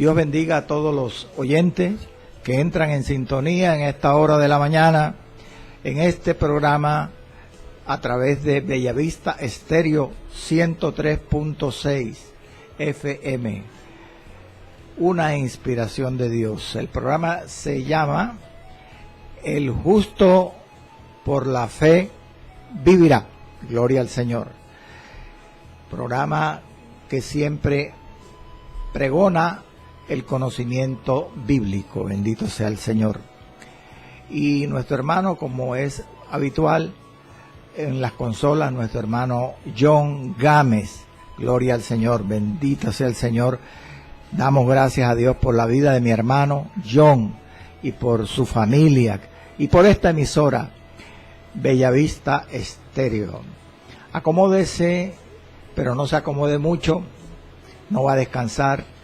Dios bendiga a todos los oyentes que entran en sintonía en esta hora de la mañana en este programa a través de Bellavista Estéreo 103.6 FM. Una inspiración de Dios. El programa se llama El justo por la fe vivirá. Gloria al Señor. Programa que siempre pregona el conocimiento bíblico. Bendito sea el Señor. Y nuestro hermano, como es habitual en las consolas, nuestro hermano John Gámez. Gloria al Señor. Bendito sea el Señor. Damos gracias a Dios por la vida de mi hermano John y por su familia y por esta emisora Bellavista Estéreo. Acomódese, pero no se acomode mucho. No va a descansar.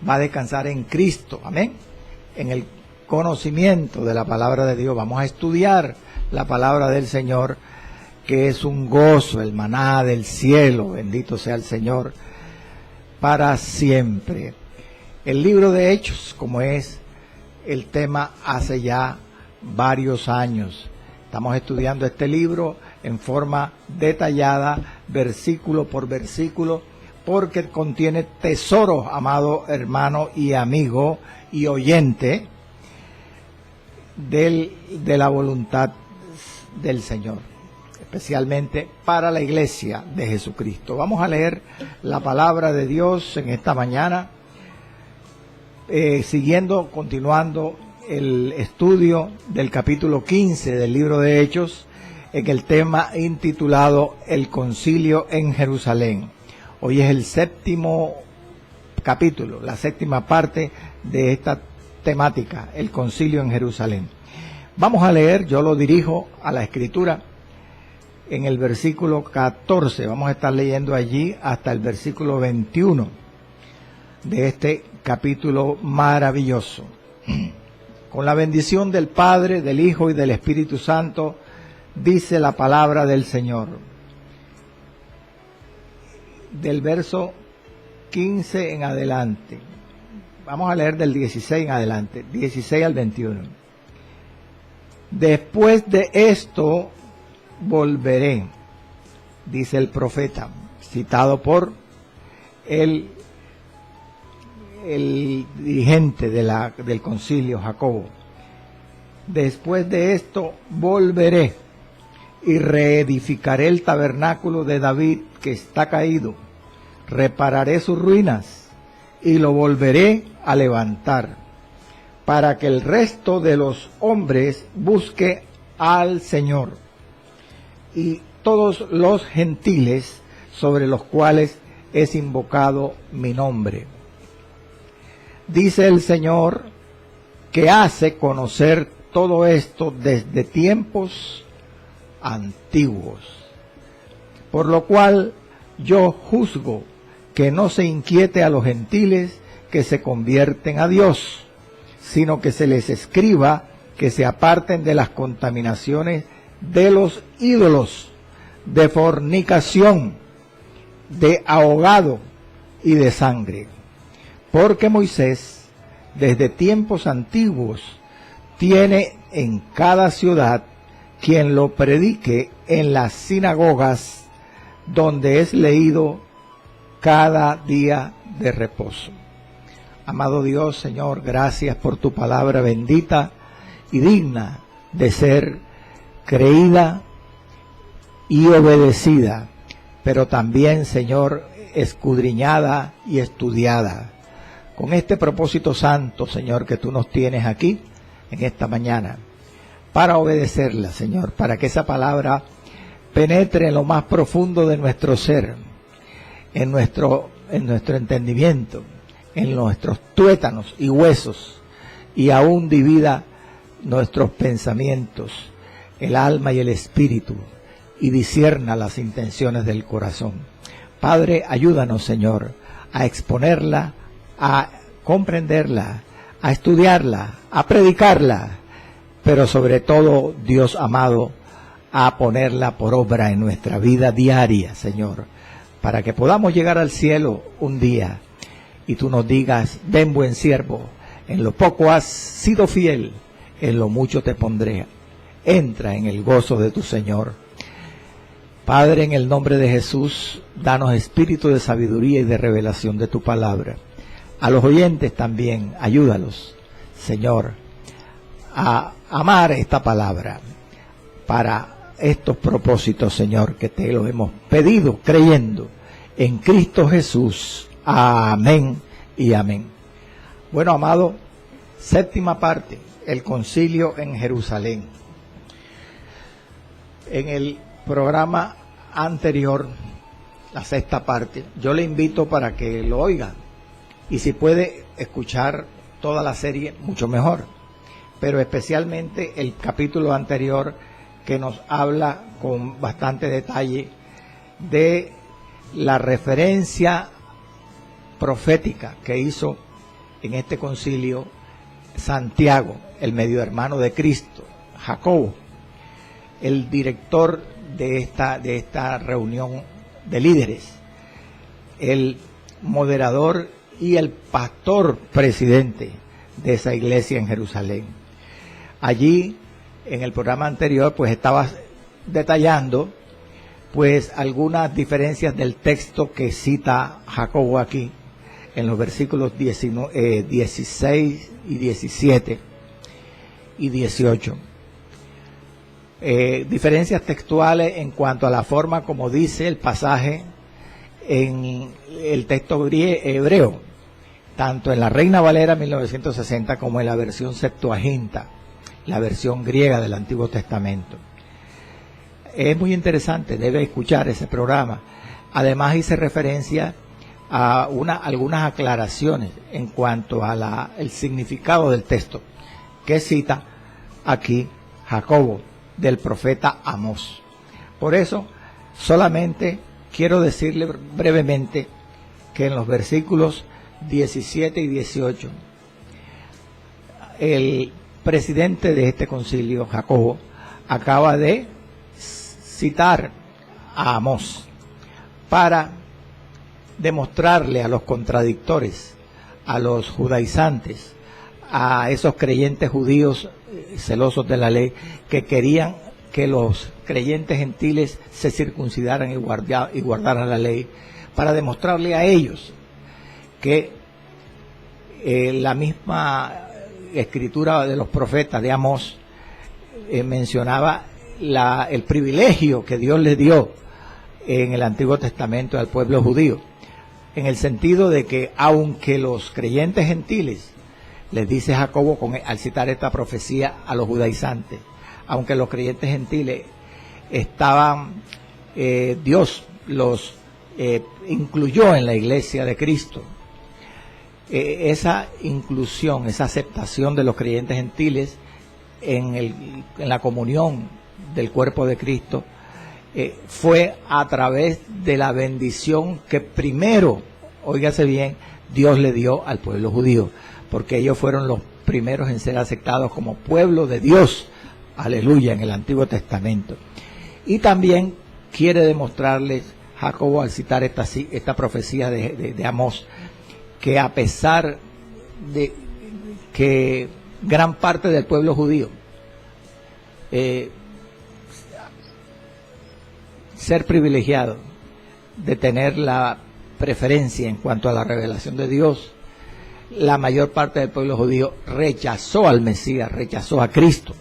Va a descansar en Cristo. Amén. En el conocimiento de la palabra de Dios. Vamos a estudiar la palabra del Señor, que es un gozo, el maná del cielo. Bendito sea el Señor para siempre. El libro de Hechos, como es el tema hace ya varios años. Estamos estudiando este libro en forma detallada, versículo por versículo, porque contiene tesoros, amado hermano y amigo y oyente, de la voluntad del Señor, especialmente para la iglesia de Jesucristo. Vamos a leer la palabra de Dios en esta mañana, continuando el estudio del capítulo 15 del libro de Hechos, en el tema intitulado El Concilio en Jerusalén. Hoy es el séptimo capítulo, la séptima parte de esta temática, el Concilio en Jerusalén. Vamos a leer, yo lo dirijo a la escritura, en el versículo 14, vamos a estar leyendo allí hasta el versículo 21 de este capítulo maravilloso. Con la bendición del Padre, del Hijo y del Espíritu Santo, dice la palabra del Señor. Del verso 15 en adelante. Vamos a leer del 16 en adelante, 16 al 21. Después de esto volveré, dice el profeta, citado por el dirigente del concilio, Jacobo. Después de esto volveré y reedificaré el tabernáculo de David que está caído, repararé sus ruinas y lo volveré a levantar, para que el resto de los hombres busque al Señor, y todos los gentiles sobre los cuales es invocado mi nombre. Dice el Señor, que hace conocer todo esto desde tiempos antiguos, por lo cual yo juzgo que no se inquiete a los gentiles que se convierten a Dios, sino que se les escriba que se aparten de las contaminaciones de los ídolos, de fornicación, de ahogado y de sangre. Porque Moisés, desde tiempos antiguos, tiene en cada ciudad quien lo predique en las sinagogas, donde es leído cada día de reposo. Amado Dios, Señor, gracias por tu palabra bendita y digna de ser creída y obedecida, pero también, Señor, escudriñada y estudiada, con este propósito santo, Señor, que tú nos tienes aquí en esta mañana, para obedecerla, Señor, para que esa palabra penetre en lo más profundo de nuestro ser, en nuestro entendimiento, en nuestros tuétanos y huesos, y aún divida nuestros pensamientos, el alma y el espíritu, y discierna las intenciones del corazón. Padre, ayúdanos, Señor, a exponerla, a comprenderla, a estudiarla, a predicarla, pero sobre todo, Dios amado, a ponerla por obra en nuestra vida diaria, Señor, para que podamos llegar al cielo un día y tú nos digas: ven, buen siervo, en lo poco has sido fiel, en lo mucho te pondré. Entra en el gozo de tu Señor. Padre, en el nombre de Jesús, danos espíritu de sabiduría y de revelación de tu palabra. A los oyentes también, ayúdalos, Señor, a amar esta palabra para estos propósitos, Señor, que te lo hemos pedido creyendo en Cristo Jesús. Amén y amén. Bueno, amado, séptima parte, el concilio en Jerusalén. En el programa anterior, la sexta parte, yo le invito para que lo oiga, y si puede escuchar toda la serie, mucho mejor, pero especialmente el capítulo anterior, que nos habla con bastante detalle de la referencia profética que hizo en este concilio Santiago, el medio hermano de Cristo, Jacobo, el director de esta reunión de líderes, el moderador y el pastor presidente de esa iglesia en Jerusalén. Allí, en el programa anterior, pues estaba detallando pues algunas diferencias del texto que cita Jacobo aquí, en los versículos 16 y 17 y 18. Diferencias textuales en cuanto a la forma como dice el pasaje en el texto hebreo, tanto en la Reina Valera 1960 como en la versión Septuaginta, la versión griega del Antiguo Testamento. Es muy interesante, debe escuchar ese programa. Además hice referencia a algunas aclaraciones en cuanto a el significado del texto que cita aquí Jacobo, del profeta Amós. Por eso solamente quiero decirle brevemente que en los versículos 17 y 18 el presidente de este concilio, Jacobo, acaba de citar a Amós para demostrarle a los contradictores, a los judaizantes, a esos creyentes judíos celosos de la ley, que querían que los creyentes gentiles se circuncidaran y guardaran la ley, para demostrarle a ellos que la misma escritura de los profetas de Amós mencionaba el privilegio que Dios le dio en el Antiguo Testamento al pueblo judío, en el sentido de que aunque los creyentes gentiles, les dice Jacobo al citar esta profecía a los judaizantes, aunque los creyentes gentiles estaban, Dios los incluyó en la iglesia de Cristo, esa inclusión, esa aceptación de los creyentes gentiles en la comunión del cuerpo de Cristo, fue a través de la bendición que primero, óigase bien, Dios le dio al pueblo judío, porque ellos fueron los primeros en ser aceptados como pueblo de Dios, aleluya, en el Antiguo Testamento. Y también quiere demostrarles Jacobo, al citar esta profecía de Amós, que a pesar de que gran parte del pueblo judío ser privilegiado de tener la preferencia en cuanto a la revelación de Dios, la mayor parte del pueblo judío rechazó al Mesías, rechazó a Cristo,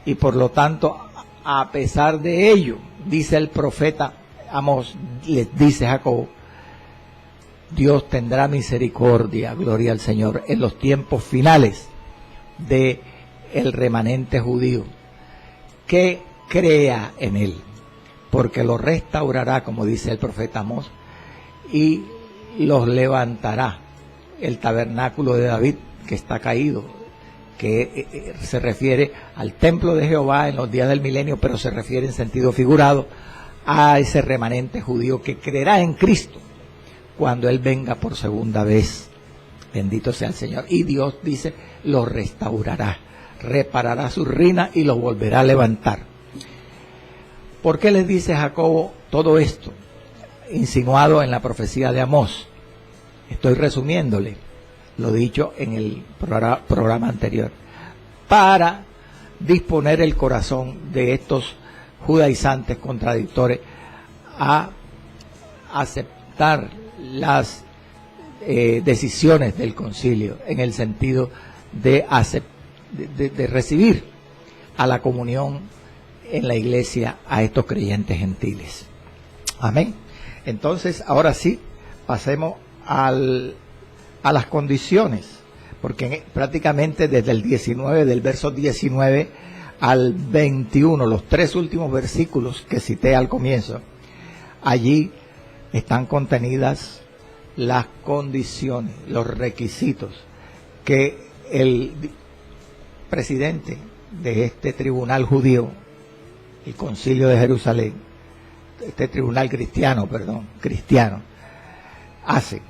y por lo tanto, a pesar de ello, dice el profeta Amós, les dice Jacobo, Dios tendrá misericordia, gloria al Señor, en los tiempos finales de el remanente judío, que crea en él, porque lo restaurará, como dice el profeta Amós, y los levantará. El tabernáculo de David, que está caído, que se refiere al templo de Jehová en los días del milenio, pero se refiere en sentido figurado a ese remanente judío que creerá en Cristo cuando Él venga por segunda vez. Bendito sea el Señor. Y Dios dice, los restaurará, reparará su ruina y los volverá a levantar. ¿Por qué les dice Jacobo todo esto, insinuado en la profecía de Amós? Estoy resumiéndole lo dicho en el programa anterior, para disponer el corazón de estos judaizantes contradictores a aceptar las decisiones del concilio, en el sentido de recibir a la comunión en la iglesia a estos creyentes gentiles. Amén. Entonces, ahora sí, pasemos a las condiciones, porque prácticamente desde el 19, del verso 19 al 21, los 3 últimos versículos que cité al comienzo, allí están contenidas las condiciones, los requisitos que el presidente de este tribunal judío, el Concilio de Jerusalén, este tribunal cristiano, hace.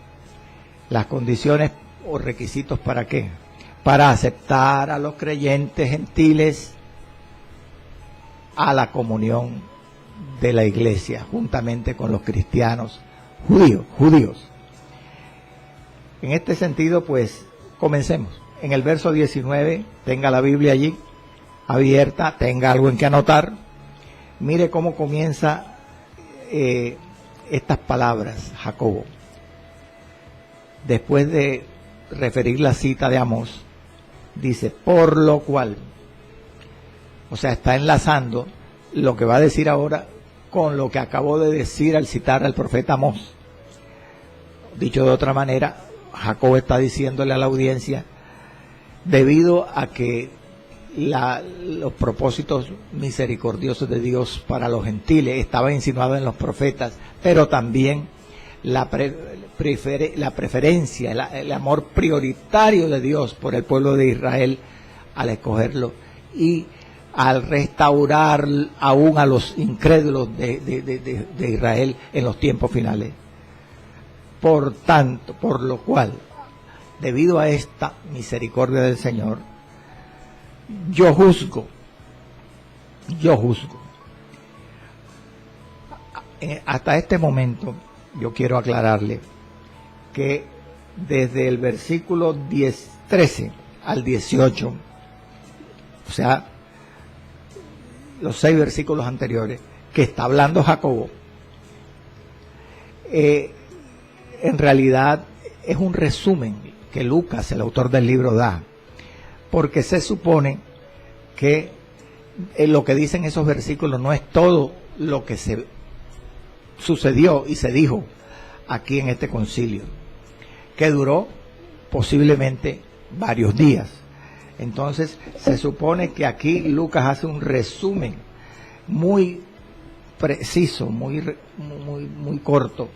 Las condiciones o requisitos, ¿para qué? Para aceptar a los creyentes gentiles a la comunión de la iglesia, juntamente con los cristianos judíos. En este sentido, pues, comencemos. En el verso 19, tenga la Biblia allí abierta, tenga algo en que anotar. Mire cómo comienza estas palabras Jacobo. Después de referir la cita de Amós, dice, por lo cual, o sea, está enlazando lo que va a decir ahora con lo que acabó de decir al citar al profeta Amós. Dicho de otra manera, Jacobo está diciéndole a la audiencia, debido a que los propósitos misericordiosos de Dios para los gentiles estaban insinuados en los profetas, pero también la preferencia, el amor prioritario de Dios por el pueblo de Israel al escogerlo y al restaurar aún a los incrédulos de Israel en los tiempos finales. Por tanto, por lo cual, debido a esta misericordia del Señor, yo juzgo. Hasta este momento, yo quiero aclararle que desde el versículo 13 al 18, o sea, los 6 versículos anteriores, que está hablando Jacobo, en realidad es un resumen que Lucas, el autor del libro, da, porque se supone que lo que dicen esos versículos no es todo lo que se sucedió y se dijo aquí en este concilio, que duró posiblemente varios días. Entonces se supone que aquí Lucas hace un resumen muy preciso, muy corto,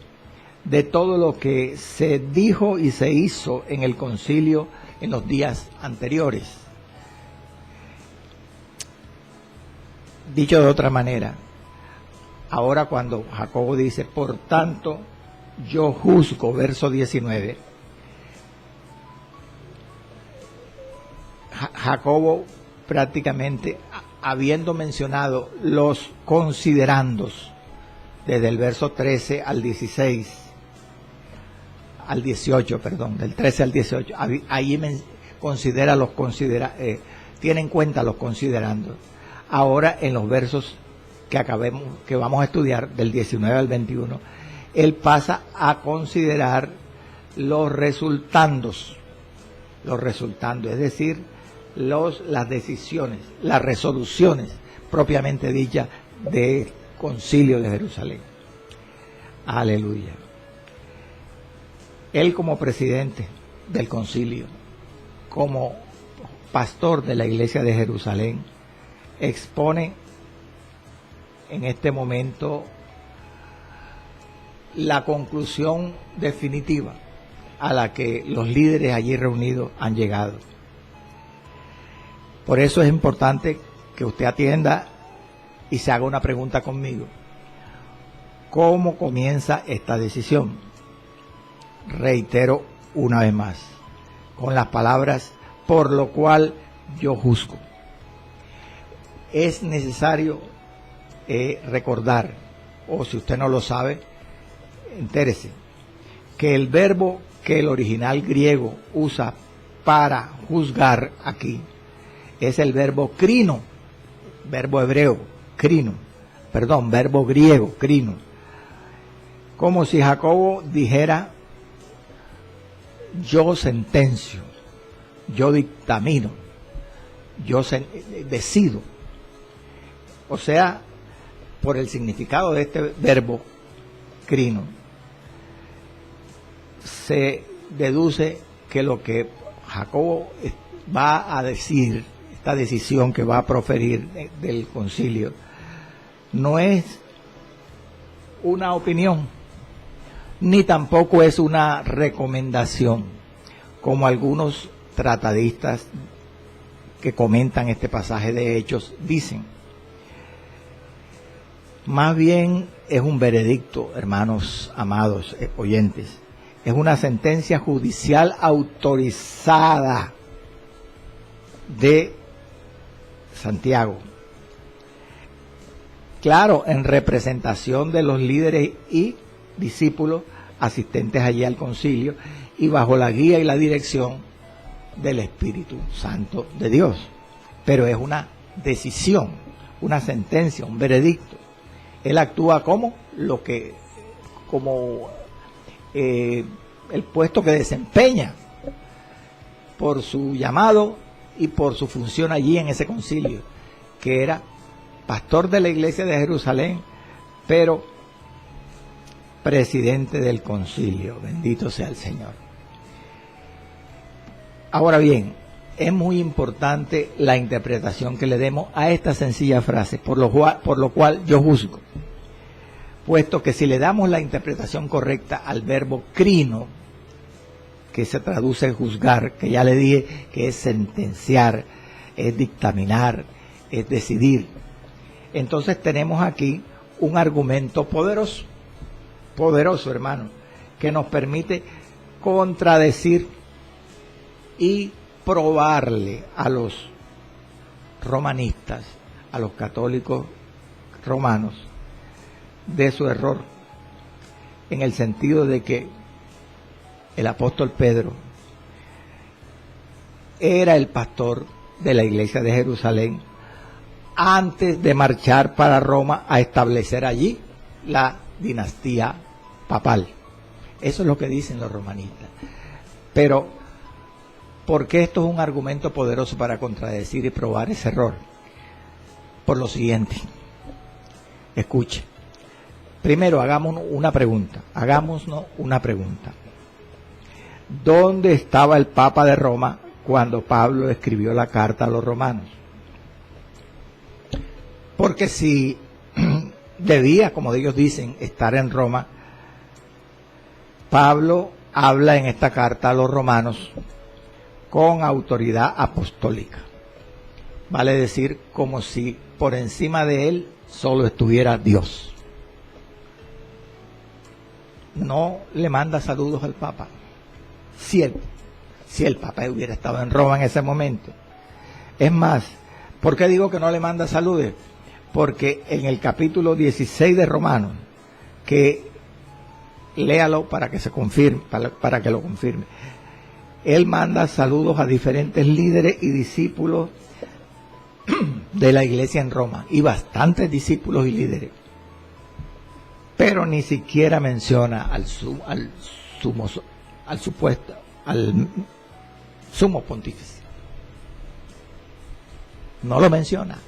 de todo lo que se dijo y se hizo en el concilio en los días anteriores. Dicho de otra manera, ahora cuando Jacobo dice, por tanto, yo juzgo, verso 19, Jacobo prácticamente, habiendo mencionado los considerandos, desde el verso 13 al 16, al 18, perdón, del 13 al 18, ahí considera tiene en cuenta los considerandos. Ahora en los versos que vamos a estudiar, del 19 al 21, él pasa a considerar los resultandos, es decir, las decisiones, las resoluciones propiamente dichas del Concilio de Jerusalén. Aleluya. Él, como presidente del concilio, como pastor de la iglesia de Jerusalén, expone en este momento la conclusión definitiva a la que los líderes allí reunidos han llegado. Por eso es importante que usted atienda y se haga una pregunta conmigo. ¿Cómo comienza esta decisión? Reitero una vez más, con las palabras, por lo cual yo juzgo. Es necesario recordar, o si usted no lo sabe, entérese, que el verbo que el original griego usa para juzgar aquí es el verbo crino, verbo hebreo, crino, perdón, verbo griego, crino. Como si Jacobo dijera, yo sentencio, yo dictamino, yo decido. O sea, por el significado de este verbo crino, se deduce que lo que Jacobo va a decir, esta decisión que va a proferir del concilio, no es una opinión, ni tampoco es una recomendación, como algunos tratadistas que comentan este pasaje de Hechos dicen. Más bien es un veredicto, hermanos amados oyentes, es una sentencia judicial autorizada de Santiago. Claro, en representación de los líderes y discípulos asistentes allí al concilio y bajo la guía y la dirección del Espíritu Santo de Dios. Pero es una decisión, una sentencia, un veredicto. Él actúa como el puesto que desempeña por su llamado y por su función allí en ese concilio, que era pastor de la iglesia de Jerusalén, pero presidente del concilio. Bendito sea el Señor. Ahora bien, es muy importante la interpretación que le demos a esta sencilla frase, por lo cual yo juzgo, puesto que si le damos la interpretación correcta al verbo crino, que se traduce en juzgar, que ya le dije que es sentenciar, es dictaminar, es decidir, entonces tenemos aquí un argumento poderoso, hermano, que nos permite contradecir y probarle a los romanistas, a los católicos romanos, de su error, en el sentido de que el apóstol Pedro era el pastor de la iglesia de Jerusalén antes de marchar para Roma a establecer allí la dinastía papal. Eso es lo que dicen los romanistas. Pero, ¿por qué esto es un argumento poderoso para contradecir y probar ese error? Por lo siguiente. Escuche. Primero, hagámonos una pregunta. ¿Dónde estaba el Papa de Roma cuando Pablo escribió la carta a los romanos? Porque si debía, como ellos dicen, estar en Roma, Pablo habla en esta carta a los romanos con autoridad apostólica. Vale decir, como si por encima de él solo estuviera Dios. No le manda saludos al Papa. Si el Papa hubiera estado en Roma en ese momento. Es más, ¿por qué digo que no le manda saludos? Porque en el capítulo 16 de Romanos, que léalo para que se confirme, para que lo confirme, él manda saludos a diferentes líderes y discípulos de la iglesia en Roma, y bastantes discípulos y líderes, pero ni siquiera menciona al sumo pontífice. No lo menciona.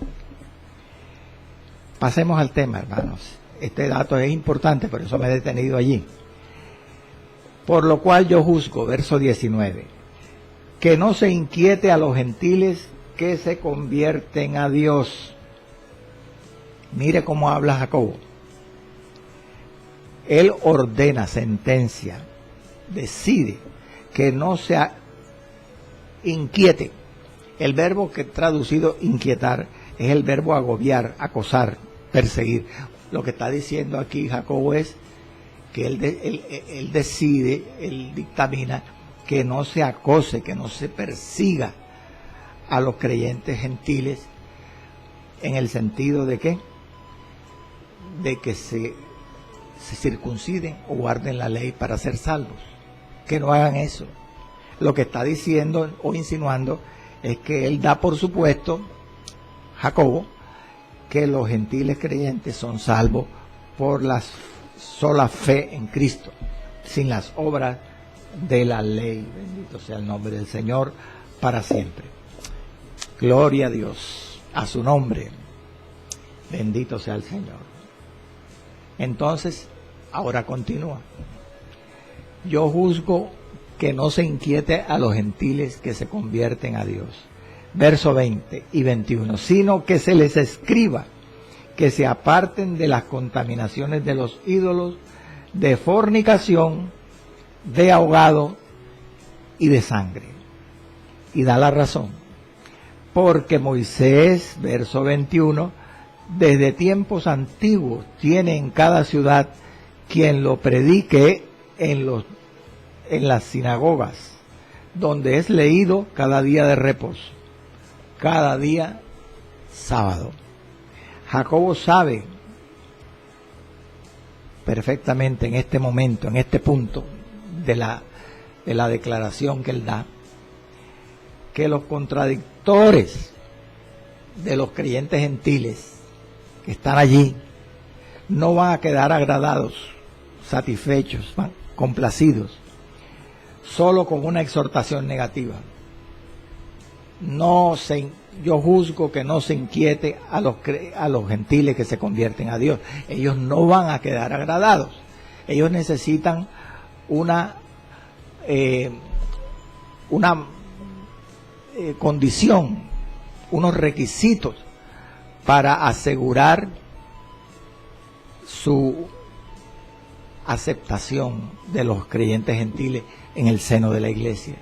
Pasemos al tema, hermanos. Este dato es importante, por eso me he detenido allí. Por lo cual yo juzgo, verso 19, que no se inquiete a los gentiles que se convierten a Dios. Mire cómo habla Jacobo. Él ordena, sentencia, decide que no se inquiete. El verbo que traducido inquietar es el verbo agobiar, acosar, perseguir. Lo que está diciendo aquí Jacobo es que él decide, él dictamina que no se acose, que no se persiga a los creyentes gentiles, en el sentido de ¿qué? De que se circunciden o guarden la ley para ser salvos. que no hagan eso. Lo que está diciendo o insinuando es que él da por supuesto, Jacobo, que los gentiles creyentes son salvos por la sola fe en Cristo, sin las obras de la ley. Bendito sea el nombre del Señor para siempre. Gloria a Dios, a su nombre. Bendito sea el Señor. Entonces, ahora continúa. Yo juzgo que no se inquiete a los gentiles que se convierten a Dios. Verso 20 y 21. Sino que se les escriba que se aparten de las contaminaciones de los ídolos, de fornicación, de ahogado y de sangre. Y da la razón. Porque Moisés, verso 21, desde tiempos antiguos tiene en cada ciudad quien lo predique en las sinagogas, donde es leído cada día de reposo, cada día sábado. Jacobo sabe perfectamente en este momento, en este punto de la declaración que él da, que los contradictores de los creyentes gentiles que están allí no van a quedar agradados, satisfechos, complacidos, solo con una exhortación negativa. Yo juzgo que no se inquiete a los gentiles que se convierten a Dios. Ellos no van a quedar agradados. Ellos necesitan una condición, unos requisitos para asegurar su aceptación de los creyentes gentiles en el seno de la iglesia.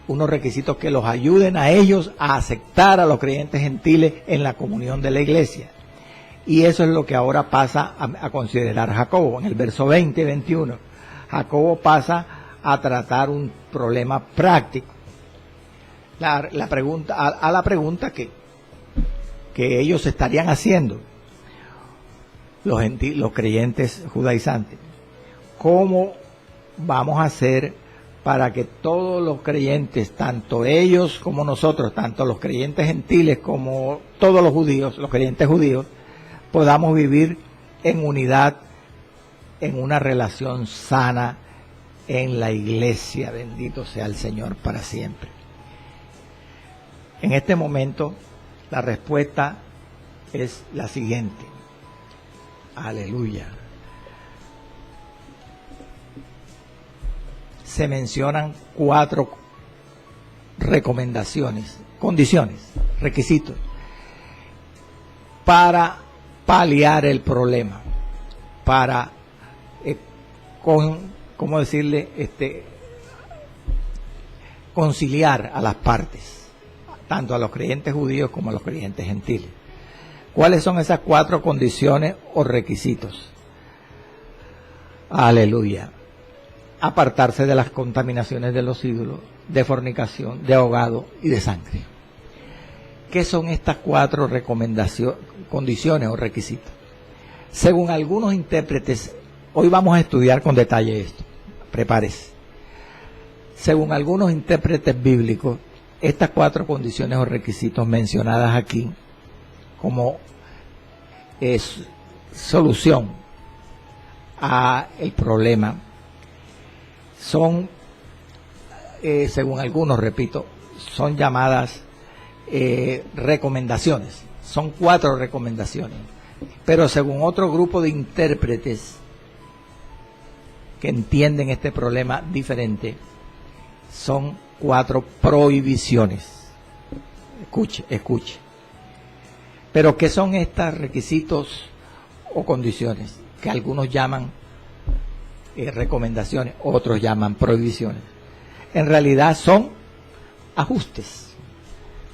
Unos requisitos que los ayuden a ellos a aceptar a los creyentes gentiles en la comunión de la iglesia. Y eso es lo que ahora pasa a considerar Jacobo. En el verso 20 y 21, Jacobo pasa a tratar un problema práctico. A la pregunta que ellos estarían haciendo, los creyentes judaizantes. ¿Cómo vamos a hacer para que todos los creyentes, tanto ellos como nosotros, tanto los creyentes gentiles como todos los judíos, los creyentes judíos, podamos vivir en unidad, en una relación sana en la iglesia? Bendito sea el Señor para siempre. En este momento, la respuesta es la siguiente. Aleluya. Se mencionan 4 recomendaciones, condiciones, requisitos para paliar el problema, para ¿cómo decirle? Conciliar a las partes, tanto a los creyentes judíos como a los creyentes gentiles. ¿Cuáles son esas 4 condiciones o requisitos? Aleluya. Apartarse de las contaminaciones de los ídolos, de fornicación, de ahogado y de sangre. ¿Qué son estas 4 condiciones o requisitos? Según algunos intérpretes, hoy vamos a estudiar con detalle esto, prepárese. Según algunos intérpretes bíblicos, estas 4 condiciones o requisitos mencionadas aquí como solución a el problema son, según algunos, repito, son llamadas recomendaciones. Son 4 recomendaciones. Pero según otro grupo de intérpretes que entienden este problema diferente, son 4 prohibiciones. Escuche. Pero ¿qué son estos requisitos o condiciones? Que algunos llaman recomendaciones, otros llaman prohibiciones. En realidad son ajustes,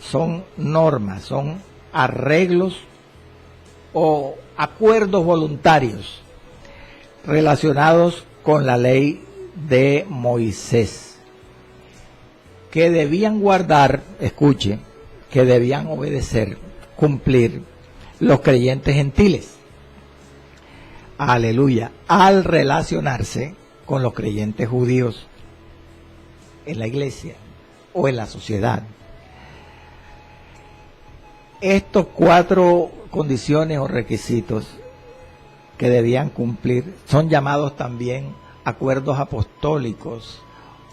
son normas, son arreglos o acuerdos voluntarios relacionados con la ley de Moisés, que debían guardar, escuche, que debían obedecer, cumplir los creyentes gentiles. Aleluya, al relacionarse con los creyentes judíos. en la iglesia o en la sociedad. Estos 4 condiciones o requisitos que debían cumplir son llamados también acuerdos apostólicos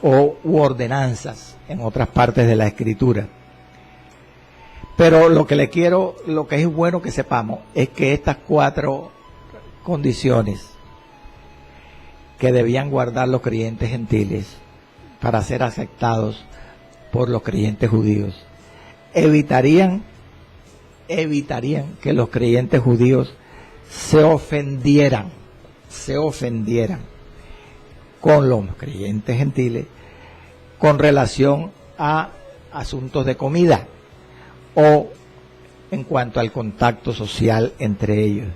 u ordenanzas en otras partes de la Escritura. Pero lo que es bueno que sepamos es que estas 4 condiciones que debían guardar los creyentes gentiles para ser aceptados por los creyentes judíos evitarían que los creyentes judíos se ofendieran con los creyentes gentiles con relación a asuntos de comida o en cuanto al contacto social entre ellos.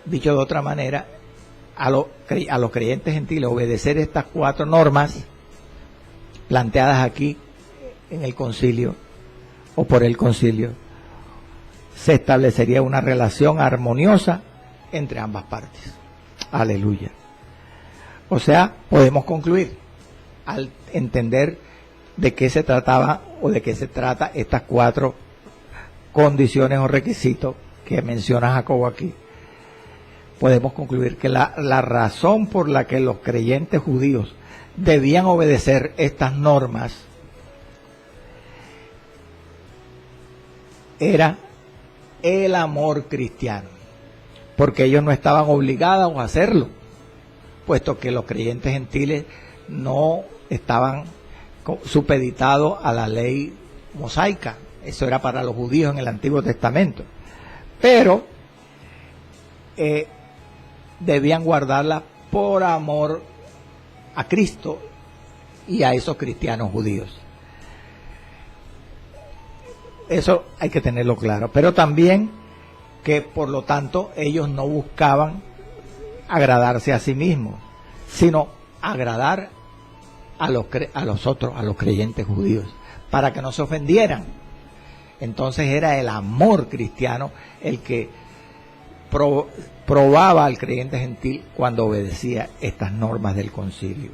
Dicho de otra manera, a los creyentes gentiles obedecer estas 4 normas planteadas aquí en el concilio o por el concilio, se establecería una relación armoniosa entre ambas partes. Aleluya. O sea, podemos concluir al entender de qué se trataba o de qué se trata estas 4 condiciones o requisitos que menciona Jacobo aquí. Podemos concluir que la razón por la que los creyentes judíos debían obedecer estas normas era el amor cristiano, porque ellos no estaban obligados a hacerlo, puesto que los creyentes gentiles no estaban supeditados a la ley mosaica. Eso era para los judíos en el Antiguo Testamento, pero debían guardarla por amor a Cristo y a esos cristianos judíos. Eso hay que tenerlo claro, pero también que por lo tanto ellos no buscaban agradarse a sí mismos, sino agradar a los creyentes judíos, para que no se ofendieran. Entonces era el amor cristiano el que probaba al creyente gentil cuando obedecía estas normas del concilio.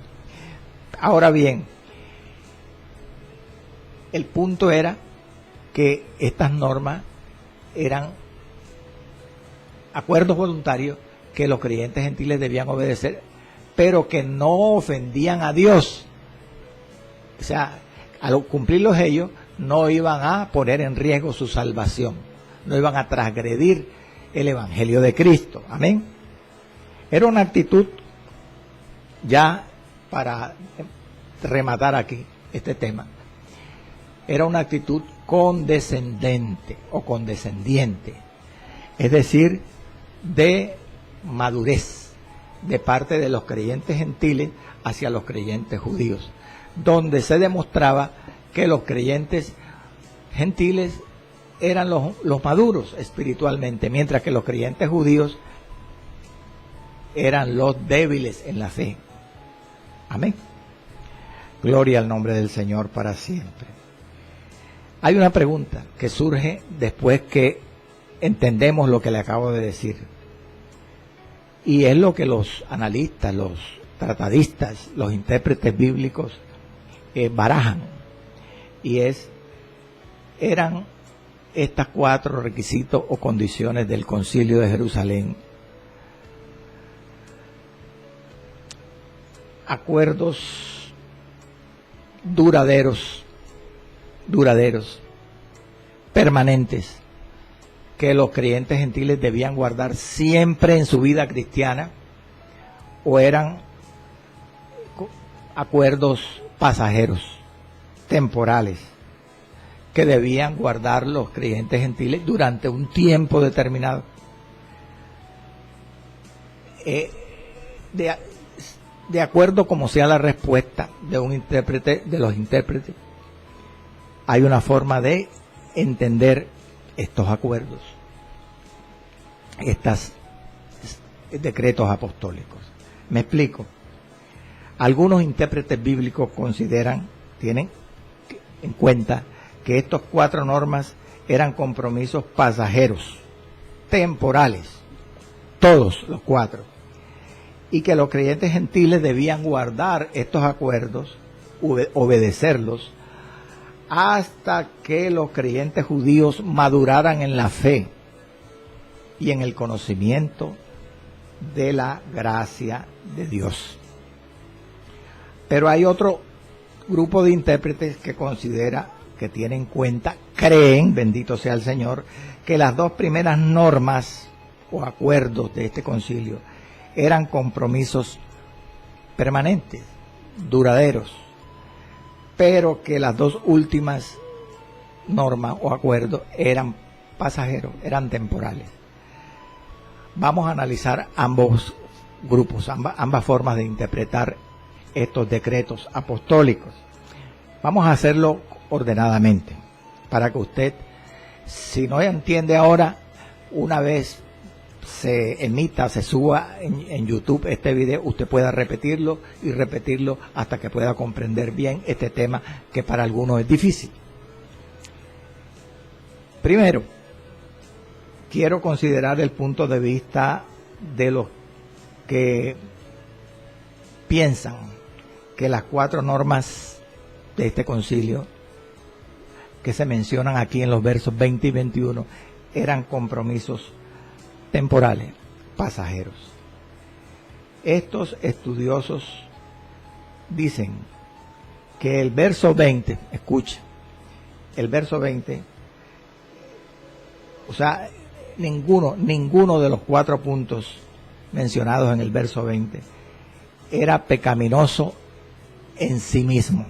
Ahora bien, el punto era que estas normas eran acuerdos voluntarios que los creyentes gentiles debían obedecer, pero que no ofendían a Dios. O sea, al cumplirlos ellos, no iban a poner en riesgo su salvación, no iban a transgredir el Evangelio de Cristo. Amén. Era una actitud, ya para rematar aquí este tema, era una actitud condescendente o condescendiente, es decir, de madurez de parte de los creyentes gentiles hacia los creyentes judíos, donde se demostraba que los creyentes gentiles eran los maduros espiritualmente, mientras que los creyentes judíos eran los débiles en la fe. Amén. Gloria al nombre del Señor para siempre. Hay una pregunta que surge después que entendemos lo que le acabo de decir, y es lo que los analistas, los tratadistas, los intérpretes bíblicos barajan, y eran estas 4 requisitos o condiciones del Concilio de Jerusalén: acuerdos duraderos, permanentes, que los creyentes gentiles debían guardar siempre en su vida cristiana, o eran acuerdos pasajeros, temporales, que debían guardar los creyentes gentiles durante un tiempo determinado. De acuerdo como sea la respuesta de un intérprete, de los intérpretes, hay una forma de entender estos acuerdos, estos decretos apostólicos. Me explico. Algunos intérpretes bíblicos tienen en cuenta que estos 4 normas eran compromisos pasajeros, temporales, todos los 4, y que los creyentes gentiles debían guardar estos acuerdos obedecerlos, hasta que los creyentes judíos maduraran en la fe y en el conocimiento de la gracia de Dios. Pero hay otro grupo de intérpretes que considera, que tiene en cuenta, creen, bendito sea el Señor, que las dos primeras normas o acuerdos de este concilio eran compromisos permanentes, duraderos, pero que las dos últimas normas o acuerdos eran pasajeros, eran temporales. Vamos a analizar ambos grupos, ambas formas de interpretar estos decretos apostólicos. Vamos a hacerlo ordenadamente, para que usted, si no entiende ahora, una vez se emita, se suba en YouTube este video, usted pueda repetirlo y repetirlo hasta que pueda comprender bien este tema, que para algunos es difícil. Primero, quiero considerar el punto de vista de los que piensan que las 4 normas de este concilio que se mencionan aquí en los versos 20 y 21 eran compromisos temporales, pasajeros. Estos estudiosos dicen que el verso 20, escuche, el verso 20, o sea, ninguno de los 4 puntos mencionados en el verso 20 era pecaminoso en sí mismo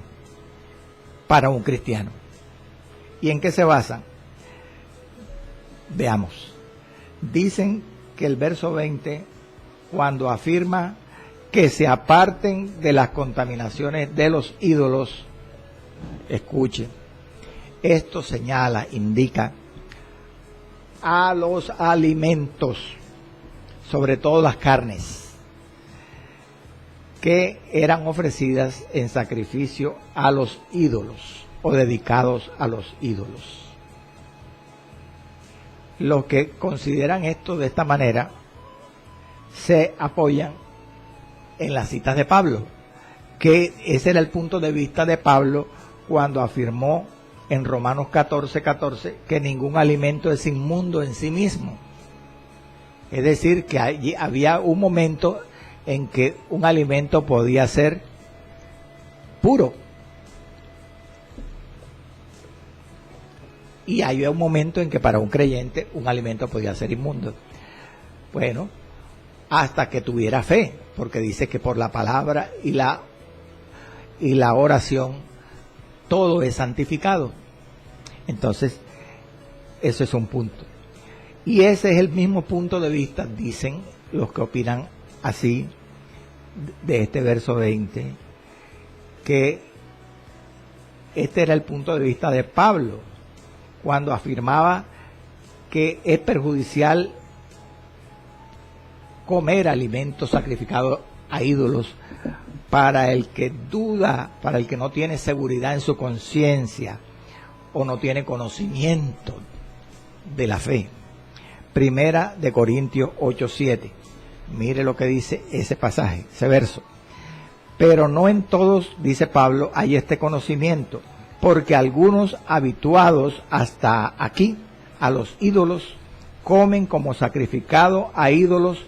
para un cristiano. ¿Y en qué se basan? Veamos. Dicen que el verso 20, cuando afirma que se aparten de las contaminaciones de los ídolos, escuche, esto señala, indica a los alimentos, sobre todo las carnes, que eran ofrecidas en sacrificio a los ídolos o dedicados a los ídolos. Los que consideran esto de esta manera se apoyan en las citas de Pablo, que ese era el punto de vista de Pablo cuando afirmó en Romanos 14:14 que ningún alimento es inmundo en sí mismo. Es decir, que allí había un momento en que un alimento podía ser puro, y había un momento en que para un creyente un alimento podía ser inmundo. Bueno, hasta que tuviera fe, porque dice que por la palabra y la oración todo es santificado. Entonces, eso es un punto. Y ese es el mismo punto de vista, dicen los que opinan así de este verso 20, que este era el punto de vista de Pablo cuando afirmaba que es perjudicial comer alimentos sacrificados a ídolos para el que duda, para el que no tiene seguridad en su conciencia o no tiene conocimiento de la fe. Primera de Corintios 8:7. Mire lo que dice ese pasaje, ese verso. Pero no en todos, dice Pablo, hay este conocimiento, porque algunos habituados hasta aquí a los ídolos comen como sacrificado a ídolos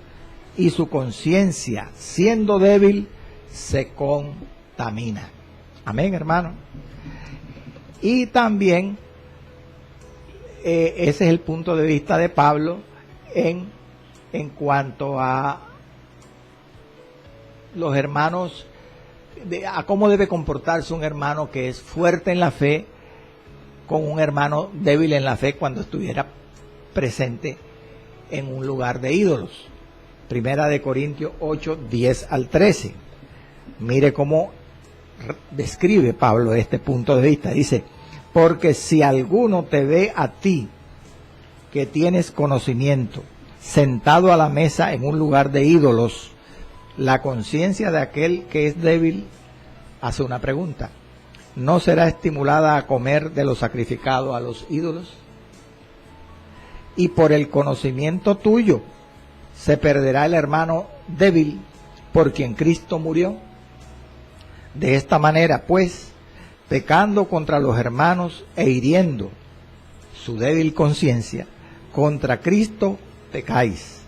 y su conciencia, siendo débil, se contamina. Amén, hermano. Y también ese es el punto de vista de Pablo en cuanto a los hermanos, a cómo debe comportarse un hermano que es fuerte en la fe con un hermano débil en la fe cuando estuviera presente en un lugar de ídolos. Primera de Corintios 8:10-13. Mire cómo describe Pablo este punto de vista. Dice: porque si alguno te ve a ti, que tienes conocimiento, sentado a la mesa en un lugar de ídolos, la conciencia de aquel que es débil hace una pregunta: ¿no será estimulada a comer de lo sacrificado a los ídolos? Y por el conocimiento tuyo se perderá el hermano débil por quien Cristo murió. De esta manera, pues, pecando contra los hermanos e hiriendo su débil conciencia, contra Cristo pecáis.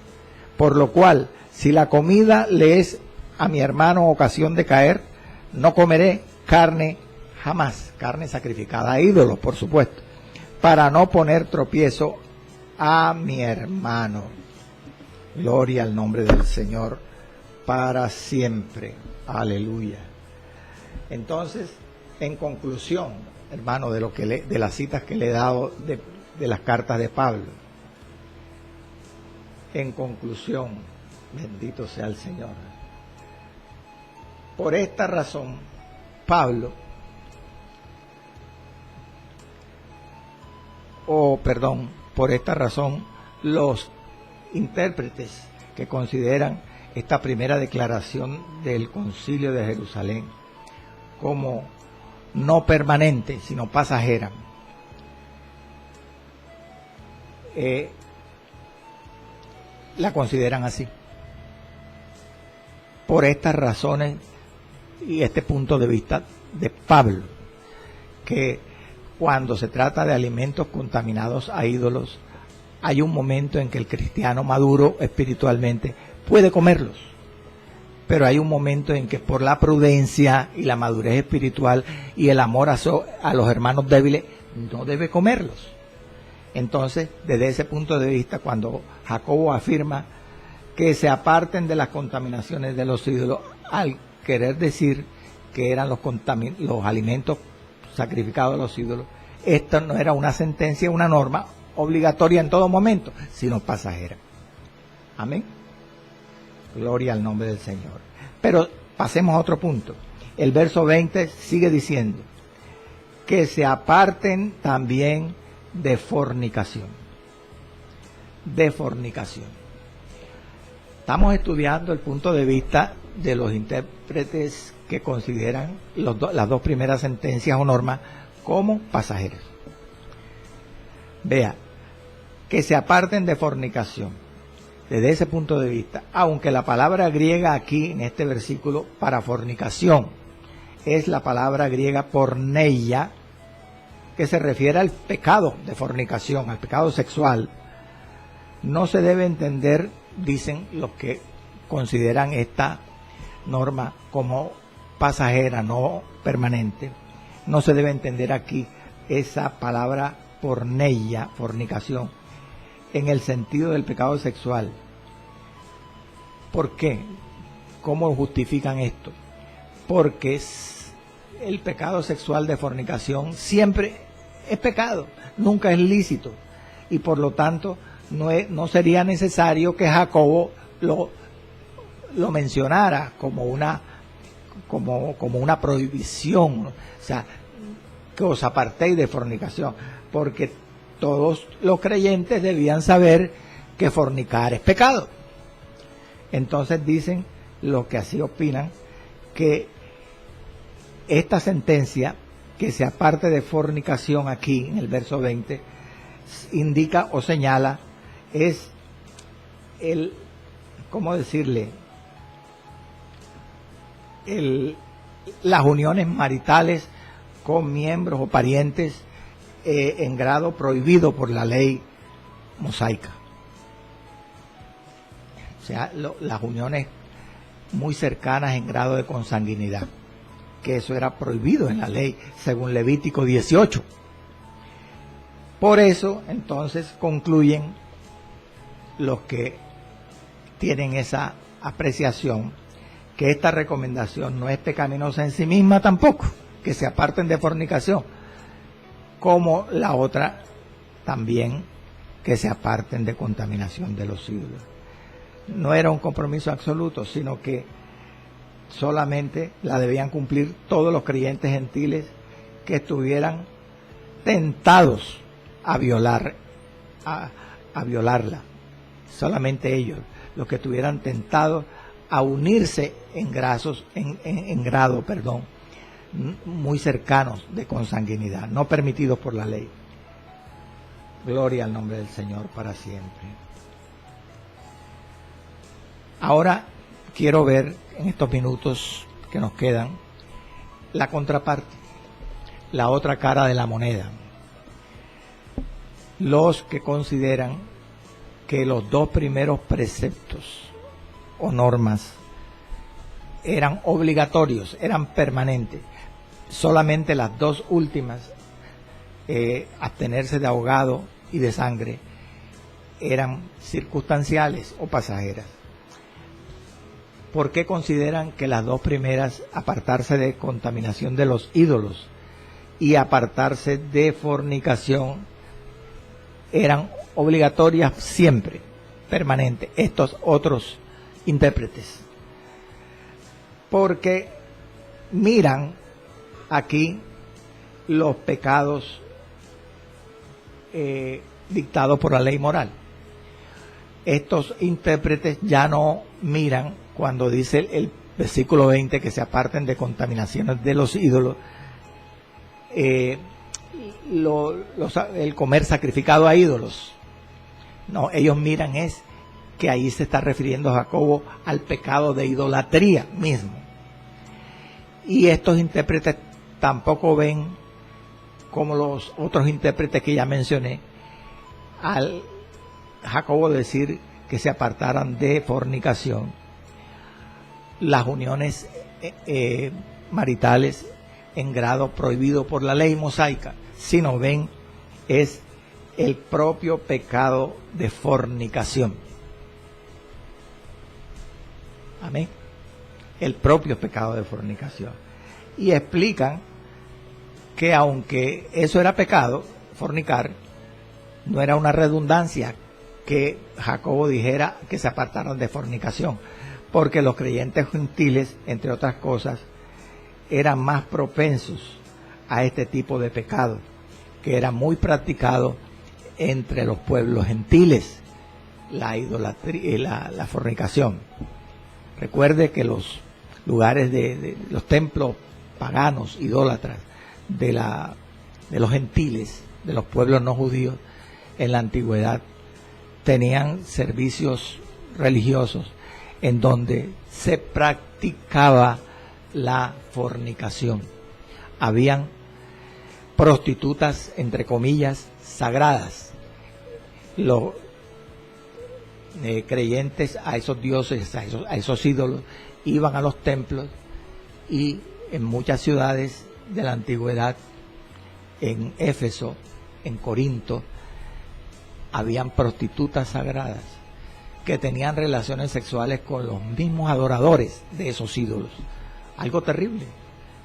Por lo cual, si la comida le es a mi hermano ocasión de caer, no comeré carne jamás, carne sacrificada a ídolos, por supuesto, para no poner tropiezo a mi hermano. Gloria al nombre del Señor para siempre. Aleluya. Entonces, en conclusión, hermano, de las citas que le he dado de las cartas de Pablo, en conclusión, bendito sea el Señor. Por esta razón, Pablo, por esta razón, los intérpretes que consideran esta primera declaración del Concilio de Jerusalén como no permanente, sino pasajera, la consideran así. Por estas razones y este punto de vista de Pablo, que cuando se trata de alimentos contaminados a ídolos, hay un momento en que el cristiano maduro espiritualmente puede comerlos, pero hay un momento en que por la prudencia y la madurez espiritual y el amor a los hermanos débiles no debe comerlos. Entonces, desde ese punto de vista, cuando Jacobo afirma que se aparten de las contaminaciones de los ídolos, al querer decir que eran los alimentos sacrificados a los ídolos, esto no era una sentencia, una norma obligatoria en todo momento, sino pasajera. Amén. Gloria al nombre del Señor. Pero pasemos a otro punto. El verso 20 sigue diciendo que se aparten también de fornicación. De fornicación. Estamos estudiando el punto de vista de los intérpretes que consideran las dos primeras sentencias o normas como pasajeras. Vea, que se aparten de fornicación. Desde ese punto de vista, aunque la palabra griega aquí en este versículo para fornicación es la palabra griega porneia, que se refiere al pecado de fornicación, al pecado sexual, no se debe entender, dicen los que consideran esta norma como pasajera, no permanente, no se debe entender aquí esa palabra porneia, fornicación, en el sentido del pecado sexual. ¿Por qué? ¿Cómo justifican esto? Porque el pecado sexual de fornicación siempre es pecado, nunca es lícito, y por lo tanto no sería necesario que Jacobo lo mencionara como una prohibición, o sea, que os apartéis de fornicación, porque todos los creyentes debían saber que fornicar es pecado. Entonces dicen los que así opinan que esta sentencia, que se aparte de fornicación aquí en el verso 20, indica o señala es ¿cómo decirle? Las uniones maritales con miembros o parientes en grado prohibido por la ley mosaica. O sea, las uniones muy cercanas en grado de consanguinidad, que eso era prohibido en la ley, según Levítico 18. Por eso, entonces, concluyen los que tienen esa apreciación, que esta recomendación no es pecaminosa en sí misma tampoco, que se aparten de fornicación, como la otra también, que se aparten de contaminación de los ídolos. No era un compromiso absoluto, sino que solamente la debían cumplir todos los creyentes gentiles que estuvieran tentados a violarla. Solamente ellos, los que estuvieran tentados a unirse en grado muy cercanos de consanguinidad, no permitidos por la ley. Gloria al nombre del Señor para siempre. Ahora quiero ver en estos minutos que nos quedan la contraparte, la otra cara de la moneda. Los que consideran que los dos primeros preceptos o normas eran obligatorios, eran permanentes, solamente las dos últimas, abstenerse de ahogado y de sangre, eran circunstanciales o pasajeras. ¿Por qué consideran que las dos primeras, apartarse de contaminación de los ídolos y apartarse de fornicación, eran obligatorias siempre, permanentes, estos otros intérpretes? Porque miran aquí los pecados dictados por la ley moral. Estos intérpretes ya no miran cuando dice el versículo 20 que se aparten de contaminaciones de los ídolos, el comer sacrificado a ídolos. No, ellos miran es que ahí se está refiriendo Jacobo al pecado de idolatría mismo. Y estos intérpretes tampoco ven, como los otros intérpretes que ya mencioné, al Jacobo decir que se apartaran de fornicación, las uniones maritales en grado prohibido por la ley mosaica, sino ven es el propio pecado de fornicación. Amén. El propio pecado de fornicación. Y explican que aunque eso era pecado, fornicar, no era una redundancia que Jacobo dijera que se apartaran de fornicación, porque los creyentes gentiles, entre otras cosas, eran más propensos a este tipo de pecado, que era muy practicado entre los pueblos gentiles, la idolatría, la fornicación. Recuerde que los lugares de los templos paganos, idólatras, de los gentiles, de los pueblos no judíos, en la antigüedad, tenían servicios religiosos en donde se practicaba la fornicación. Habían prostitutas, entre comillas, sagradas. Los creyentes a esos dioses, a esos ídolos, iban a los templos, y en muchas ciudades de la antigüedad, en Éfeso, en Corinto, habían prostitutas sagradas que tenían relaciones sexuales con los mismos adoradores de esos ídolos. Algo terrible,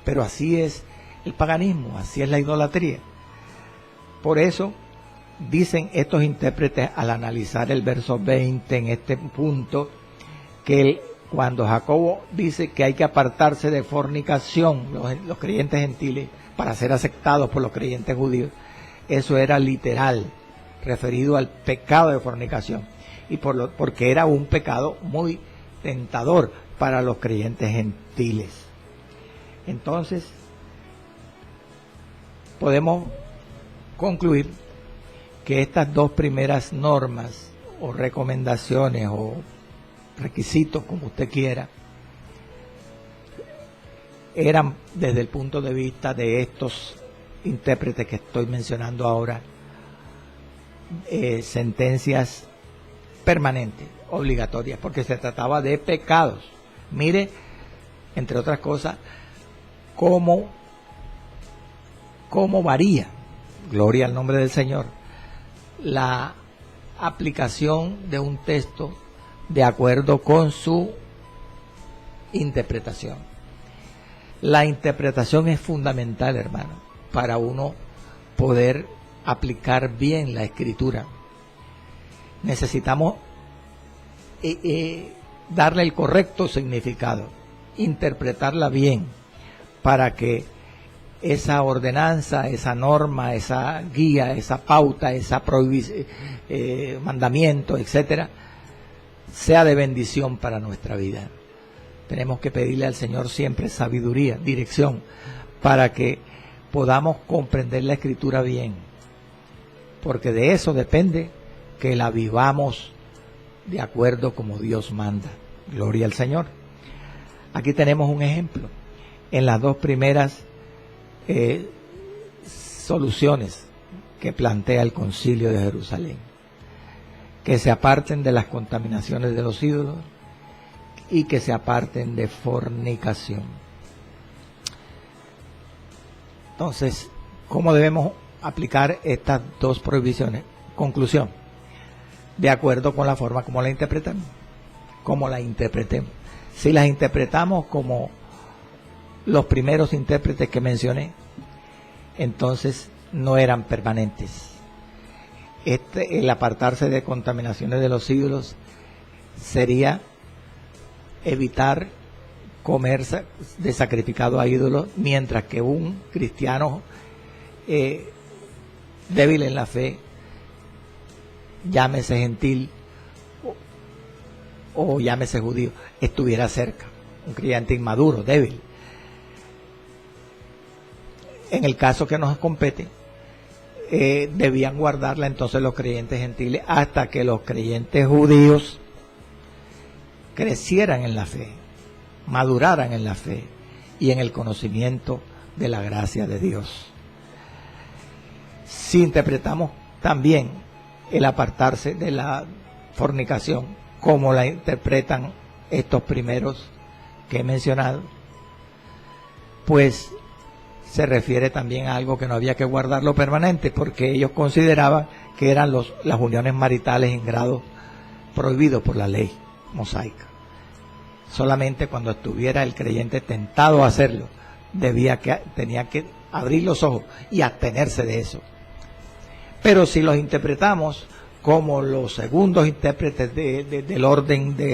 pero así es el paganismo, así es la idolatría. Por eso dicen estos intérpretes, al analizar el verso 20 en este punto, que cuando Jacobo dice que hay que apartarse de fornicación, los creyentes gentiles, para ser aceptados por los creyentes judíos, eso era literal, referido al pecado de fornicación, y porque era un pecado muy tentador para los creyentes gentiles. Entonces, podemos concluir que estas dos primeras normas o recomendaciones o requisitos, como usted quiera, eran, desde el punto de vista de estos intérpretes que estoy mencionando ahora, sentencias permanentes, obligatorias, porque se trataba de pecados. Mire, entre otras cosas, cómo varía, gloria al nombre del Señor, la aplicación de un texto de acuerdo con su interpretación. La interpretación es fundamental, hermano, para uno poder aplicar bien la escritura. Necesitamos darle el correcto significado, interpretarla bien, para que esa ordenanza, esa norma, esa guía, esa pauta, esa mandamiento, etcétera, sea de bendición para nuestra vida. Tenemos que pedirle al Señor siempre sabiduría, dirección, para que podamos comprender la escritura bien, porque de eso depende que la vivamos de acuerdo como Dios manda. Gloria al Señor. Aquí tenemos un ejemplo. en las dos primeras soluciones que plantea el Concilio de Jerusalén: que se aparten de las contaminaciones de los ídolos y que se aparten de fornicación. Entonces, ¿cómo debemos aplicar estas dos prohibiciones? Conclusión: de acuerdo con la forma como la interpretamos. Como la interpretemos. Si las interpretamos como los primeros intérpretes que mencioné, entonces no eran permanentes. El apartarse de contaminaciones de los ídolos sería evitar comer de sacrificado a ídolos, mientras que un cristiano débil en la fe, llámese gentil o llámese judío, estuviera cerca. Un creyente inmaduro, débil. En el caso que nos compete, debían guardarla entonces los creyentes gentiles hasta que los creyentes judíos crecieran en la fe, maduraran en la fe y en el conocimiento de la gracia de Dios. Si interpretamos también el apartarse de la fornicación como la interpretan estos primeros que he mencionado, pues se refiere también a algo que no había que guardarlo permanente, porque ellos consideraban que eran las uniones maritales en grado prohibido por la ley mosaica. Solamente cuando estuviera el creyente tentado a hacerlo, tenía que abrir los ojos y abstenerse de eso. Pero si los interpretamos como los segundos intérpretes del orden de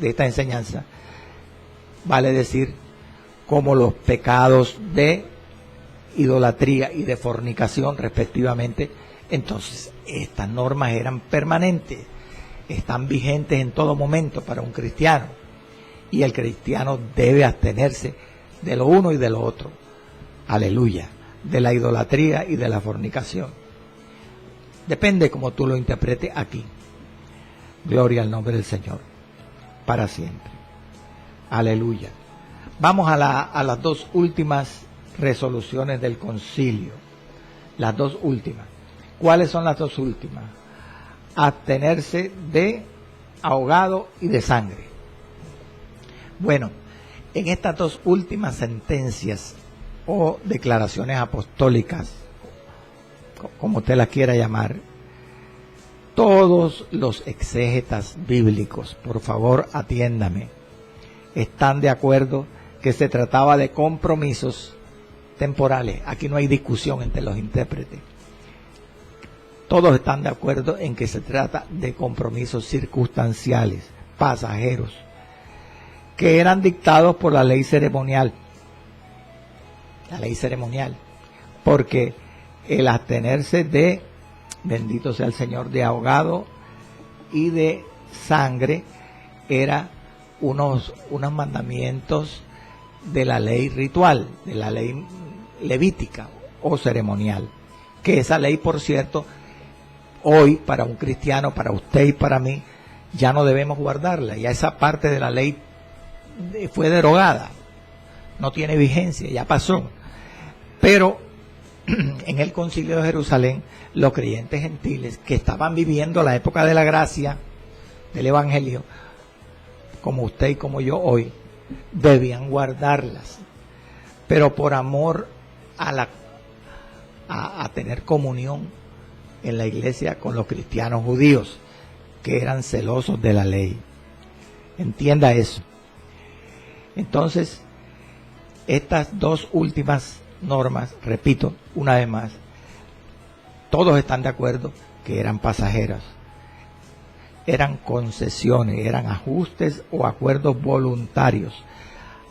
esta enseñanza, vale decir, como los pecados de idolatría y de fornicación respectivamente, entonces estas normas eran permanentes, están vigentes en todo momento para un cristiano, y el cristiano debe abstenerse de lo uno y de lo otro, aleluya, de la idolatría y de la fornicación. Depende como tú lo interpretes aquí. Gloria al nombre del Señor para siempre, aleluya. Vamos a las dos últimas resoluciones del concilio. Las dos últimas. ¿Cuáles son las dos últimas? Abstenerse de ahogado y de sangre. Bueno, en estas dos últimas sentencias o declaraciones apostólicas, como usted las quiera llamar, todos los exégetas bíblicos, por favor atiéndame, están de acuerdo que se trataba de compromisos temporales. Aquí no hay discusión entre los intérpretes. Todos están de acuerdo en que se trata de compromisos circunstanciales, pasajeros, que eran dictados por la ley ceremonial. La ley ceremonial. Porque el abstenerse de, bendito sea el Señor, de ahogado y de sangre, era unos mandamientos de la ley ritual, de la ley levítica o ceremonial, que esa ley, por cierto, hoy para un cristiano, para usted y para mí, ya no debemos guardarla. Ya esa parte de la ley fue derogada, no tiene vigencia, ya pasó. Pero en el Concilio de Jerusalén, los creyentes gentiles que estaban viviendo la época de la gracia del Evangelio, como usted y como yo hoy, debían guardarlas, pero por amor a tener comunión en la iglesia con los cristianos judíos, que eran celosos de la ley. Entienda eso. Entonces, estas dos últimas normas, repito una vez más, todos están de acuerdo que eran pasajeras, eran concesiones, eran ajustes o acuerdos voluntarios,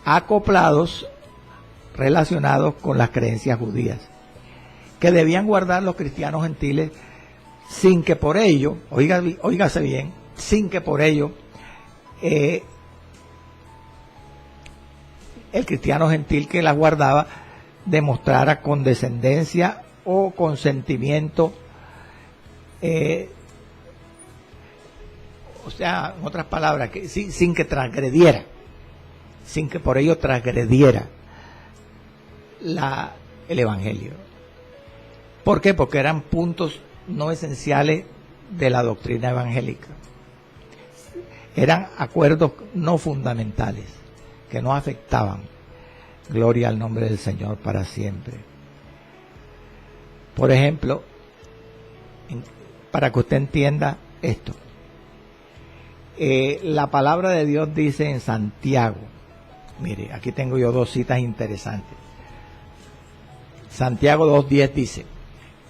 acoplados, relacionados con las creencias judías, que debían guardar los cristianos gentiles sin que por ello, óigase bien, sin que por ello el cristiano gentil que las guardaba demostrara condescendencia o consentimiento, o sea, en otras palabras, que sin que transgrediera, sin que por ello transgrediera el Evangelio. ¿Por qué? Porque eran puntos no esenciales de la doctrina evangélica. Eran acuerdos no fundamentales, que no afectaban. Gloria al nombre del Señor para siempre. Por ejemplo, para que usted entienda esto, la palabra de Dios dice en Santiago, mire, aquí tengo yo dos citas interesantes. Santiago 2:10 dice: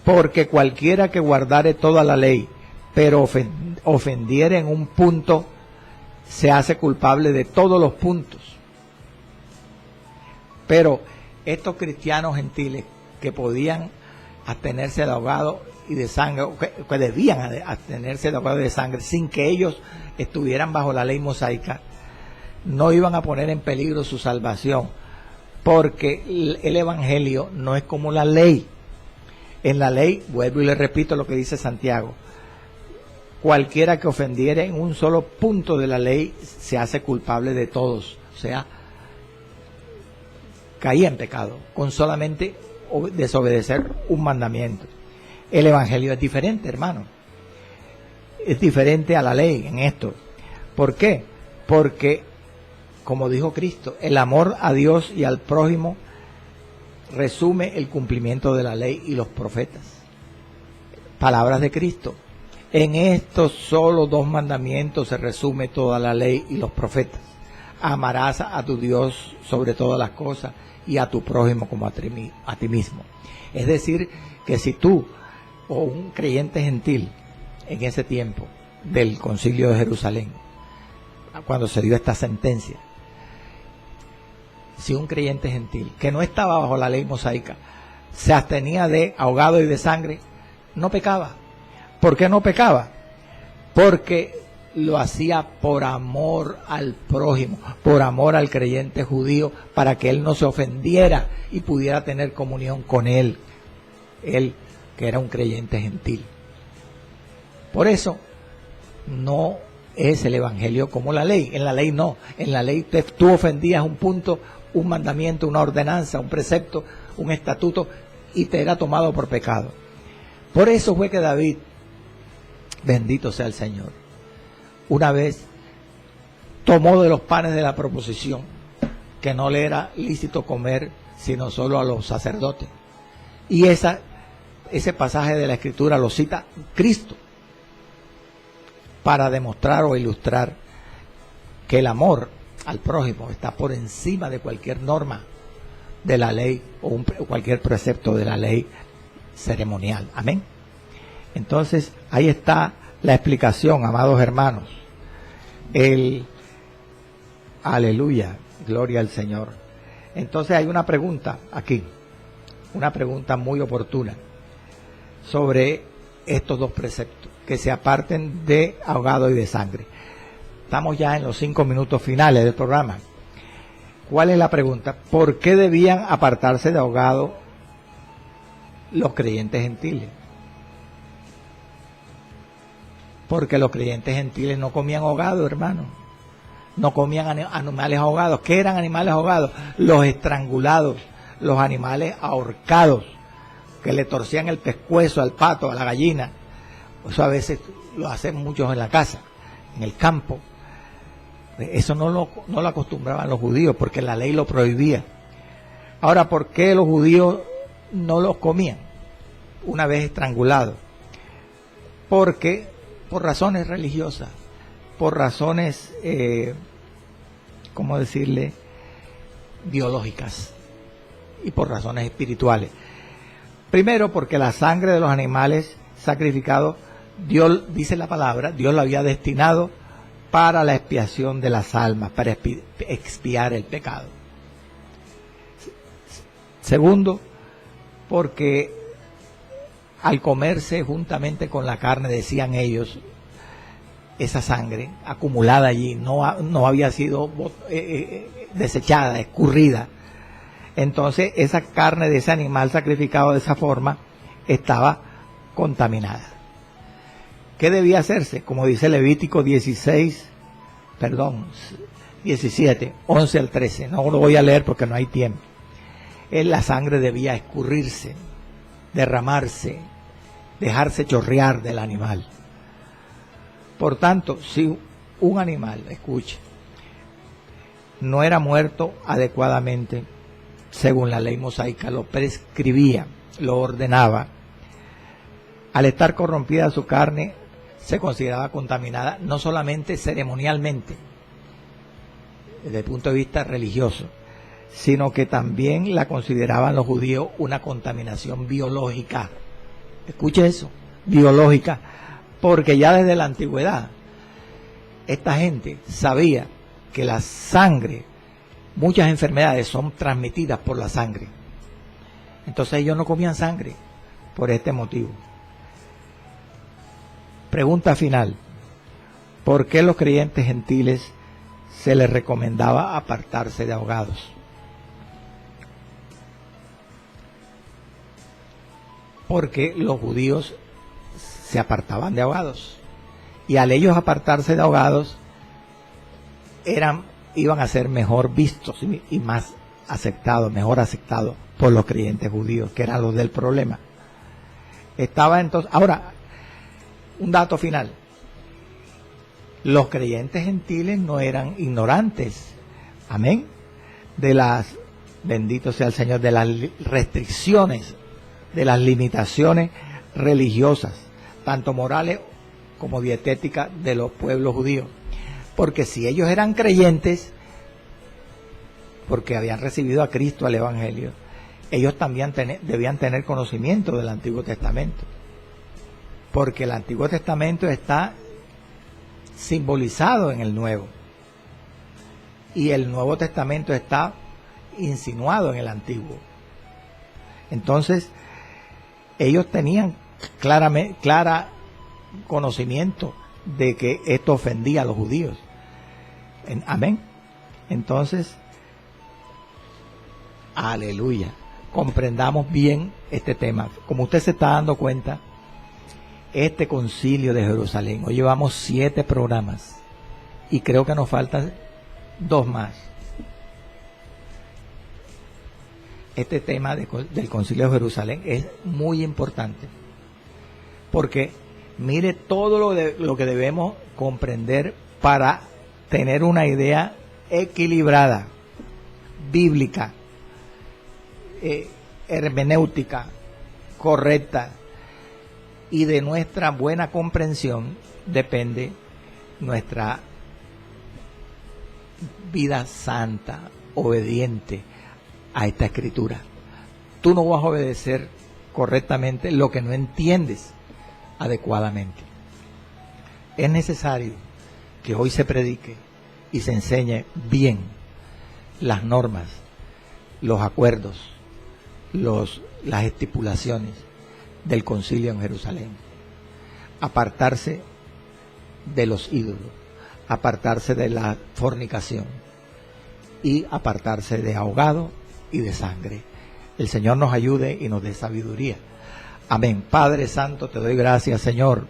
porque cualquiera que guardare toda la ley, pero ofendiere en un punto, se hace culpable de todos los puntos. Pero estos cristianos gentiles que podían abstenerse de ahogado y de sangre, que debían abstenerse de ahogado y de sangre sin que ellos estuvieran bajo la ley mosaica, no iban a poner en peligro su salvación, porque el Evangelio no es como la ley. En la ley, vuelvo y le repito lo que dice Santiago: cualquiera que ofendiere en un solo punto de la ley se hace culpable de todos. O sea, caía en pecado con solamente desobedecer un mandamiento. El Evangelio es diferente, hermano. Es diferente a la ley en esto. ¿Por qué? Porque, como dijo Cristo, el amor a Dios y al prójimo resume el cumplimiento de la ley y los profetas. Palabras de Cristo: en estos solo dos mandamientos se resume toda la ley y los profetas. Amarás a tu Dios sobre todas las cosas y a tu prójimo como a ti mismo. Es decir, que si tú o un creyente gentil en ese tiempo del Concilio de Jerusalén, cuando se dio esta sentencia, si un creyente gentil que no estaba bajo la ley mosaica se abstenía de ahogado y de sangre, no pecaba. ¿Por qué no pecaba? Porque lo hacía por amor al prójimo, por amor al creyente judío, para que él no se ofendiera y pudiera tener comunión con él que era un creyente gentil. Por eso no es el Evangelio como la ley. En la ley no. En la ley tú ofendías un punto, un mandamiento, una ordenanza, un precepto, un estatuto, y te era tomado por pecado. Por eso fue que David, bendito sea el Señor, una vez tomó de los panes de la proposición, que no le era lícito comer sino solo a los sacerdotes. Y ese pasaje de la Escritura lo cita Cristo para demostrar o ilustrar que el amor al prójimo está por encima de cualquier norma de la ley o cualquier precepto de la ley ceremonial. Amén. Entonces, ahí está la explicación, amados hermanos. Aleluya, gloria al Señor. Entonces hay una pregunta aquí, una pregunta muy oportuna sobre estos dos preceptos, que se aparten de ahogado y de sangre. Estamos ya en los 5 minutos finales del programa. ¿Cuál es la pregunta? ¿Por qué debían apartarse de ahogado los creyentes gentiles? Porque los creyentes gentiles no comían ahogado, hermano. No comían animales ahogados. ¿Qué eran animales ahogados? Los estrangulados, los animales ahorcados, que le torcían el pescuezo al pato, a la gallina. Eso a veces lo hacen muchos en la casa, en el campo. Eso no lo acostumbraban los judíos, porque la ley lo prohibía. Ahora, ¿por qué los judíos no los comían una vez estrangulados? Porque por razones religiosas, por razones, ¿cómo decirle?, biológicas, y por razones espirituales. Primero, porque la sangre de los animales sacrificados, Dios, dice la palabra, Dios la había destinado para la expiación de las almas, para expiar el pecado. Segundo, porque al comerse juntamente con la carne, decían ellos, esa sangre acumulada allí no había sido desechada, escurrida. Entonces esa carne de ese animal sacrificado de esa forma estaba contaminada. ¿Qué debía hacerse? Como dice Levítico 17, 11 al 13. No lo voy a leer porque no hay tiempo. la sangre debía escurrirse, derramarse, dejarse chorrear del animal. Por tanto, si un animal, escuche, no era muerto adecuadamente, según la ley mosaica lo prescribía, lo ordenaba, al estar corrompida su carne, se consideraba contaminada, no solamente ceremonialmente, desde el punto de vista religioso, sino que también la consideraban los judíos una contaminación biológica. Escuche eso, biológica, porque ya desde la antigüedad esta gente sabía que la sangre, muchas enfermedades son transmitidas por la sangre. Entonces ellos no comían sangre por este motivo. Pregunta final: ¿por qué los creyentes gentiles se les recomendaba apartarse de ahogados? Porque los judíos se apartaban de ahogados, y al ellos apartarse de ahogados iban a ser mejor vistos y más aceptados, mejor aceptados por los creyentes judíos, que eran los del problema. Estaba entonces, ahora, un dato final: los creyentes gentiles no eran ignorantes, amén, de las, bendito sea el Señor, de las restricciones, de las limitaciones religiosas, tanto morales como dietéticas de los pueblos judíos. Porque si ellos eran creyentes, porque habían recibido a Cristo, al Evangelio, ellos también debían tener conocimiento del Antiguo Testamento. Porque el Antiguo Testamento está simbolizado en el Nuevo, y el Nuevo Testamento está insinuado en el Antiguo. Entonces, ellos tenían clara conocimiento de que esto ofendía a los judíos. Amén. Entonces, aleluya, comprendamos bien este tema. Como usted se está dando cuenta, este concilio de Jerusalén, hoy llevamos 7 programas y creo que nos faltan 2 más. Este tema del concilio de Jerusalén es muy importante, porque mire todo lo que debemos comprender para tener una idea equilibrada, bíblica, hermenéutica, correcta, y de nuestra buena comprensión depende nuestra vida santa, obediente a esta escritura. Tú no vas a obedecer correctamente lo que no entiendes adecuadamente. Es necesario que hoy se predique y se enseñe bien las normas, los acuerdos, las estipulaciones del concilio en Jerusalén. Apartarse de los ídolos, apartarse de la fornicación y apartarse de ahogado y de sangre. El Señor nos ayude y nos dé sabiduría. Amén. Padre Santo, te doy gracias, Señor,